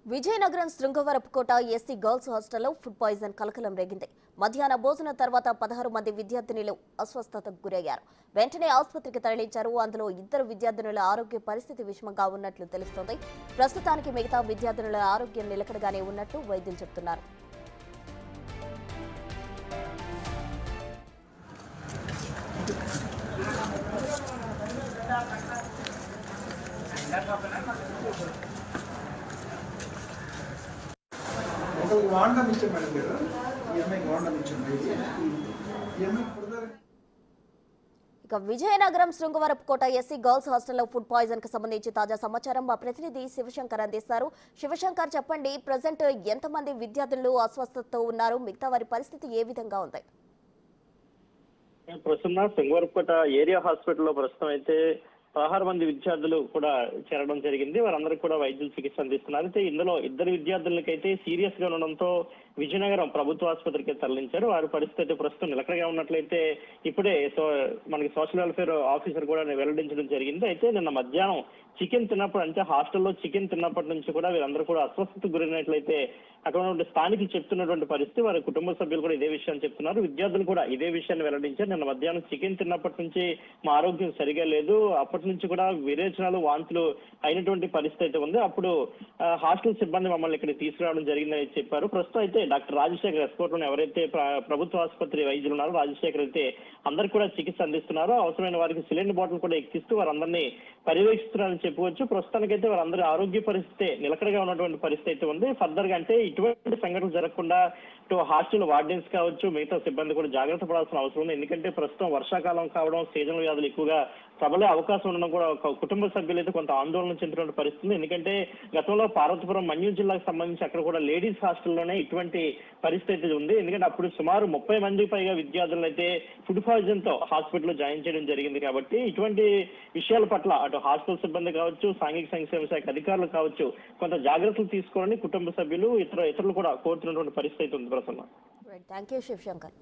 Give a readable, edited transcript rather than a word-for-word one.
Vizianagaram Srungavarapukota SC girls హాస్టల్లో food poison కలకలం రేగింది. మధ్యాహ్న భోజనం తర్వాత 16 మంది విద్యార్థినులు అస్వస్థతకు గురయ్యారు. వెంటనే ఆసుపత్రికి తరలించారు. అందులో 2 విద్యార్థినుల ఆరోగ్య పరిస్థితి విషమంగా ఉన్నట్లు తెలుస్తోంది. ప్రస్తుతానికి మిగతా విద్యార్థినుల ఆరోగ్యం నిలకడగానే ఉన్నట్లు వైద్యులు చెబుతున్నారు. ఇక విజయనగరం శృంగవరపుకోట ఎస్సీ గర్ల్స్ హాస్టల్లో ఫుడ్ పాయిజన్ కు సంబంధించి తాజా సమాచారం మా ప్రతినిధి శివశంకర్ అందిస్తారు. శివశంకర్, చెప్పండి, ప్రజెంట్ ఎంతమంది విద్యార్థులు అస్వస్థతతో ఉన్నారు? మిగతా వారి పరిస్థితి ఏ విధంగా ఉంది? ప్రస్తుతం శృంగవరపుకోట ఏరియా హాస్పిటల్లో ప్రస్తుతం అయితే 16 మంది విద్యార్థులు కూడా చేరడం జరిగింది. వారందరికీ కూడా వైద్యులు చికిత్స అందిస్తున్నారు. అయితే ఇందులో 2 విద్యార్థులకైతే సీరియస్ గా ఉండడంతో విజయనగరం ప్రభుత్వ ఆసుపత్రికి తరలించారు. వారి పరిస్థితి ప్రస్తుతం నిలకడగా ఉన్నట్లయితే ఇప్పుడే మనకి సోషల్ వెల్ఫేర్ ఆఫీసర్ కూడా వెల్లడించడం జరిగింది. అయితే నిన్న మధ్యాహ్నం చికెన్ తిన్నప్పుడు, అంటే హాస్టల్లో చికెన్ తిన్నప్పటి నుంచి కూడా వీరందరూ కూడా అస్వస్థతకు గురైనట్లయితే అక్కడ స్థానికులు చెప్తున్నటువంటి పరిస్థితి. వారి కుటుంబ సభ్యులు కూడా ఇదే విషయాన్ని చెప్తున్నారు. విద్యార్థులు కూడా ఇదే విషయాన్ని వెల్లడించారు. నిన్న మధ్యాహ్నం చికెన్ తిన్నప్పటి నుంచి మా ఆరోగ్యం సరిగా లేదు, అప్పటి నుంచి కూడా విరేచనాలు, వాంతులు అయినటువంటి పరిస్థితి అయితే ఉంది. అప్పుడు హాస్టల్ సిబ్బంది మమ్మల్ని ఇక్కడ తీసుకురావడం జరిగిందని చెప్పారు. ప్రస్తుతం అయితే డాక్టర్ రాజశేఖర్ ఎస్కోట్లో ఎవరైతే ప్రభుత్వ ఆసుపత్రి వైద్యులు ఉన్నారో రాజశేఖర్ అయితే అందరికి కూడా చికిత్స అందిస్తున్నారో, అవసరమైన వారికి సిలిండర్ బాటిల్ కూడా ఎక్కిస్తూ వారందరినీ పర్యవేక్షిస్తున్నారని చెప్పుకోవచ్చు. ప్రస్తుతానికైతే వారందరి ఆరోగ్య పరిస్థితి నిలకడగా ఉన్నటువంటి పరిస్థితి అయితే ఉంది. ఫర్దర్ గా అంటే ఇటువంటి సంఘటనలు జరగకుండా ఇటు హాస్టల్ వార్డెన్స్ కావచ్చు, మిగతా సిబ్బంది కూడా జాగ్రత్త పడాల్సిన అవసరం ఉంది. ఎందుకంటే ప్రస్తుతం వర్షాకాలం కావడం, సీజనల్ వ్యాధులు ఎక్కువగా ప్రబలే అవకాశం ఉండడం కూడా కుటుంబ సభ్యులైతే కొంత ఆందోళన చెందినటువంటి పరిస్థితి. ఎందుకంటే గతంలో పార్వతీపురం మన్యం జిల్లాకు సంబంధించి అక్కడ కూడా లేడీస్ హాస్టల్లోనే ఇటువంటి పరిస్థితి ఉంది. ఎందుకంటే అప్పుడు సుమారు 30 మందికి పైగా విద్యార్థులను అయితే ఫుడ్ పాయిజన్ తో హాస్పిటల్లో జాయిన్ చేయడం జరిగింది. కాబట్టి ఇటువంటి విషయాల పట్ల అటు హాస్టల్ సిబ్బంది కావచ్చు, సాంఘిక సంక్షేమ శాఖ అధికారులు కావచ్చు కొంత జాగ్రత్తలు తీసుకోవాలని కుటుంబ సభ్యులు ఇతరులు కూడా కోరుతున్నటువంటి పరిస్థితి అయితే ఉంది. Prasanna, thank you Shivshankar.